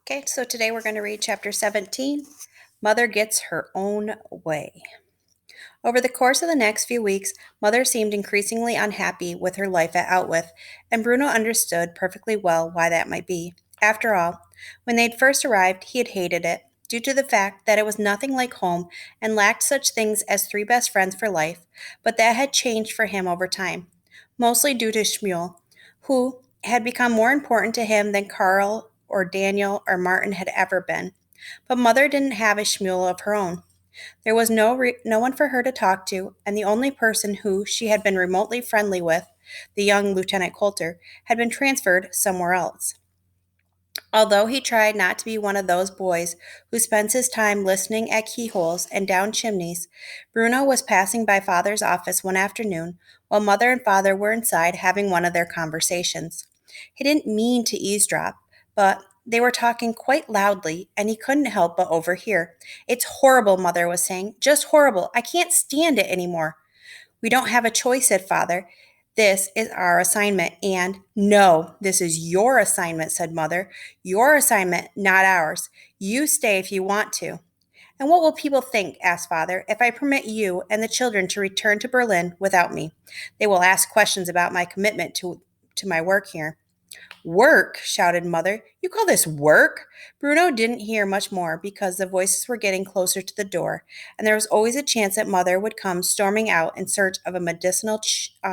Okay, so today we're going to read chapter 17, Mother Gets Her Own Way. Over the course of the next few weeks, Mother seemed increasingly unhappy with her life at Outwith, and Bruno understood perfectly well why that might be. After all, when they'd first arrived, he had hated it, due to the fact that it was nothing like home and lacked such things as three best friends for life, but that had changed for him over time, mostly due to Shmuel, who had become more important to him than Carl or Daniel or Martin had ever been. But Mother didn't have a Shmuel of her own. There was no one for her to talk to, and the only person who she had been remotely friendly with, the young Lieutenant Coulter, had been transferred somewhere else. Although he tried not to be one of those boys who spends his time listening at keyholes and down chimneys, Bruno was passing by Father's office one afternoon while Mother and Father were inside having one of their conversations. He didn't mean to eavesdrop, but they were talking quite loudly, and he couldn't help but overhear. "It's horrible," Mother was saying. "Just horrible. I can't stand it anymore." "We don't have a choice," said Father. "This is our assignment, and—" "No, this is your assignment," said Mother. "Your assignment, not ours. You stay if you want to." "And what will people think," asked Father, "if I permit you and the children to return to Berlin without me? They will ask questions about my commitment to my work here." "Work!" shouted Mother. "You call this work?" Bruno didn't hear much more because the voices were getting closer to the door, and there was always a chance that Mother would come storming out in search of a medicinal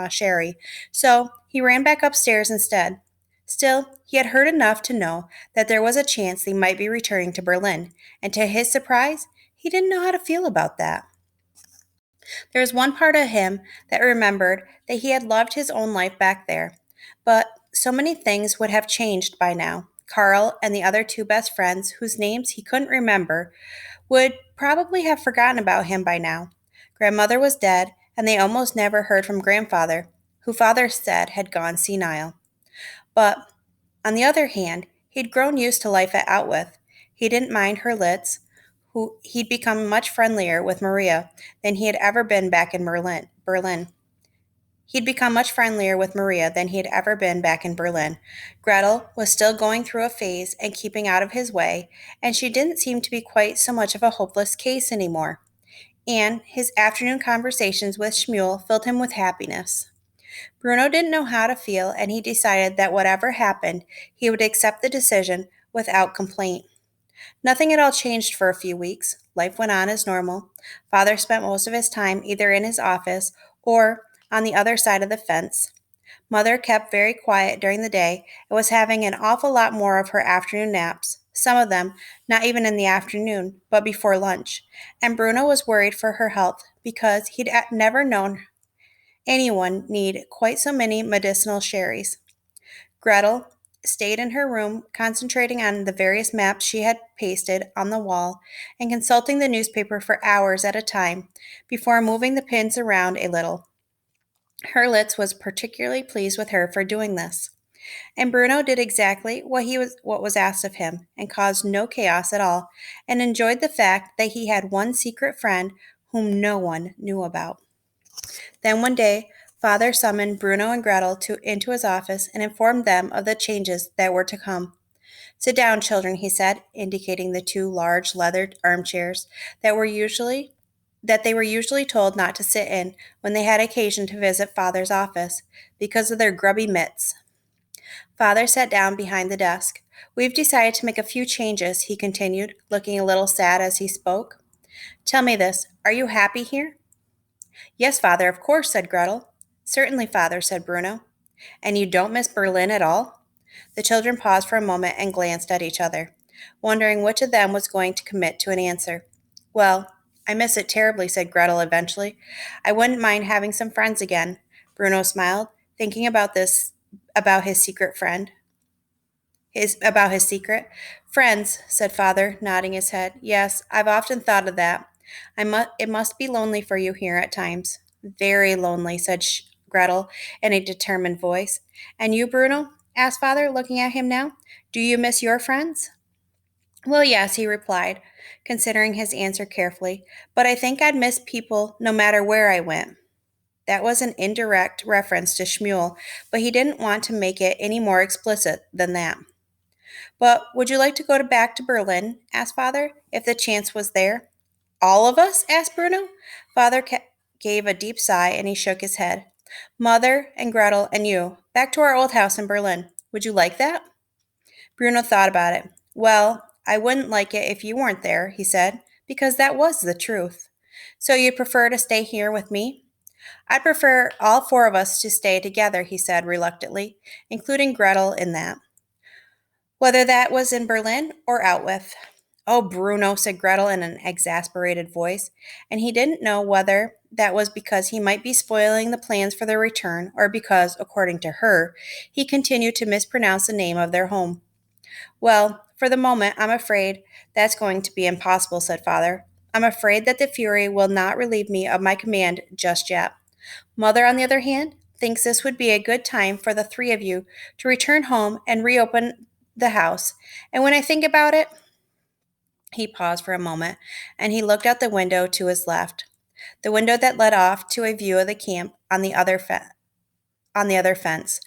sherry, so he ran back upstairs instead. Still, he had heard enough to know that there was a chance they might be returning to Berlin, and to his surprise, he didn't know how to feel about that. There was one part of him that remembered that he had loved his own life back there, but so many things would have changed by now. Carl and the other two best friends, whose names he couldn't remember, would probably have forgotten about him by now. Grandmother was dead, and they almost never heard from Grandfather, who Father said had gone senile. But on the other hand, he'd grown used to life at Outwith. He didn't mind her Litz, who he'd become much friendlier with Maria than he had ever been back in Berlin. He'd become much friendlier with Maria than he had ever been back in Berlin. Gretel was still going through a phase and keeping out of his way, and she didn't seem to be quite so much of a hopeless case anymore. And his afternoon conversations with Shmuel filled him with happiness. Bruno didn't know how to feel, and he decided that whatever happened, he would accept the decision without complaint. Nothing at all changed for a few weeks. Life went on as normal. Father spent most of his time either in his office or on the other side of the fence. Mother kept very quiet during the day and was having an awful lot more of her afternoon naps, some of them not even in the afternoon, but before lunch. And Bruno was worried for her health because he'd never known anyone need quite so many medicinal sherries. Gretel stayed in her room, concentrating on the various maps she had pasted on the wall and consulting the newspaper for hours at a time before moving the pins around a little. Herlitz was particularly pleased with her for doing this, and Bruno did exactly what was asked of him and caused no chaos at all, and enjoyed the fact that he had one secret friend whom no one knew about. Then one day, Father summoned Bruno and Gretel into his office and informed them of the changes that were to come. "Sit down, children," he said, indicating the two large leather armchairs that they were usually told not to sit in when they had occasion to visit Father's office because of their grubby mitts. Father sat down behind the desk. "We've decided to make a few changes," he continued, looking a little sad as he spoke. "Tell me this, are you happy here?" "Yes, Father, of course," said Gretel. "Certainly, Father," said Bruno. "And you don't miss Berlin at all?" The children paused for a moment and glanced at each other, wondering which of them was going to commit to an answer. "Well, I miss it terribly," said Gretel eventually. "I wouldn't mind having some friends again." Bruno smiled, thinking about his secret friend. About his secret. "Friends," said Father, nodding his head. "Yes, I've often thought of that. It must be lonely for you here at times." "Very lonely," said Gretel in a determined voice. "And you, Bruno?" asked Father, looking at him now. "Do you miss your friends?" "Well, yes," he replied, considering his answer carefully, "but I think I'd miss people no matter where I went." That was an indirect reference to Shmuel, but he didn't want to make it any more explicit than that. But would you like to go back to Berlin? Asked Father, if the chance was there. All of us? Asked Bruno. Father gave a deep sigh and he shook his head. Mother and Gretel and you, back to our old house in Berlin. Would you like that? Bruno thought about it. Well, I wouldn't like it if you weren't there, he said, because that was the truth. So you'd prefer to stay here with me? I'd prefer all four of us to stay together, he said reluctantly, including Gretel in that. Whether that was in Berlin or out with. Oh, Bruno, said Gretel in an exasperated voice, and he didn't know whether that was because he might be spoiling the plans for their return or because, according to her, he continued to mispronounce the name of their home. Well, for the moment, I'm afraid that's going to be impossible, said Father. I'm afraid that the Fury will not relieve me of my command just yet. Mother, on the other hand, thinks this would be a good time for the three of you to return home and reopen the house. And when I think about it, he paused for a moment and he looked out the window to his left, the window that led off to a view of the camp on the other fence.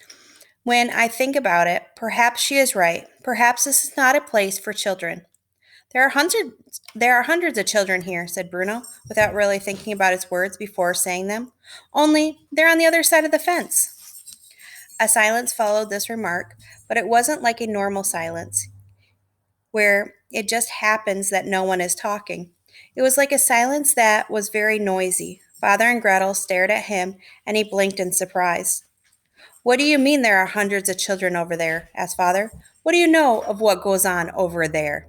When I think about it, perhaps she is right. Perhaps this is not a place for children. There are hundreds of children here, said Bruno, without really thinking about his words before saying them. Only they're on the other side of the fence. A silence followed this remark, but it wasn't like a normal silence, where it just happens that no one is talking. It was like a silence that was very noisy. Father and Gretel stared at him, and he blinked in surprise. What do you mean there are hundreds of children over there? Asked Father. What do you know of what goes on over there?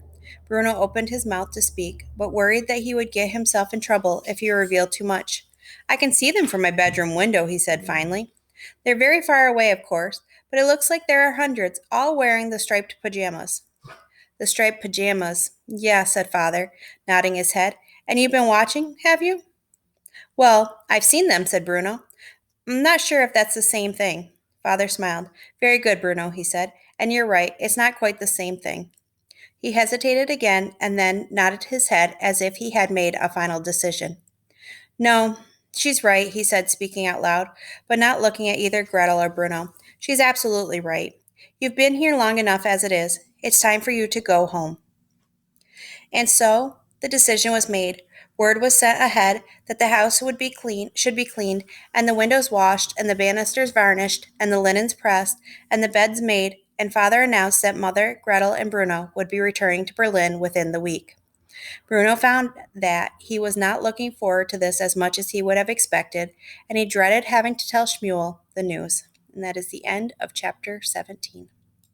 Bruno opened his mouth to speak, but worried that he would get himself in trouble if he revealed too much. I can see them from my bedroom window, he said finally. They're very far away, of course, but it looks like there are hundreds, all wearing the striped pajamas. The striped pajamas. Yeah, said Father, nodding his head. And you've been watching, have you? Well, I've seen them, said Bruno. I'm not sure if that's the same thing. Father smiled. Very good, Bruno, he said. And you're right, it's not quite the same thing. He hesitated again and then nodded his head as if he had made a final decision. No, she's right, he said, speaking out loud, but not looking at either Gretel or Bruno. She's absolutely right. You've been here long enough as it is. It's time for you to go home. And so the decision was made. Word was sent ahead that the house should be cleaned, and the windows washed, and the banisters varnished, and the linens pressed, and the beds made, and Father announced that Mother, Gretel, and Bruno would be returning to Berlin within the week. Bruno found that he was not looking forward to this as much as he would have expected, and he dreaded having to tell Shmuel the news. And that is the end of chapter 17.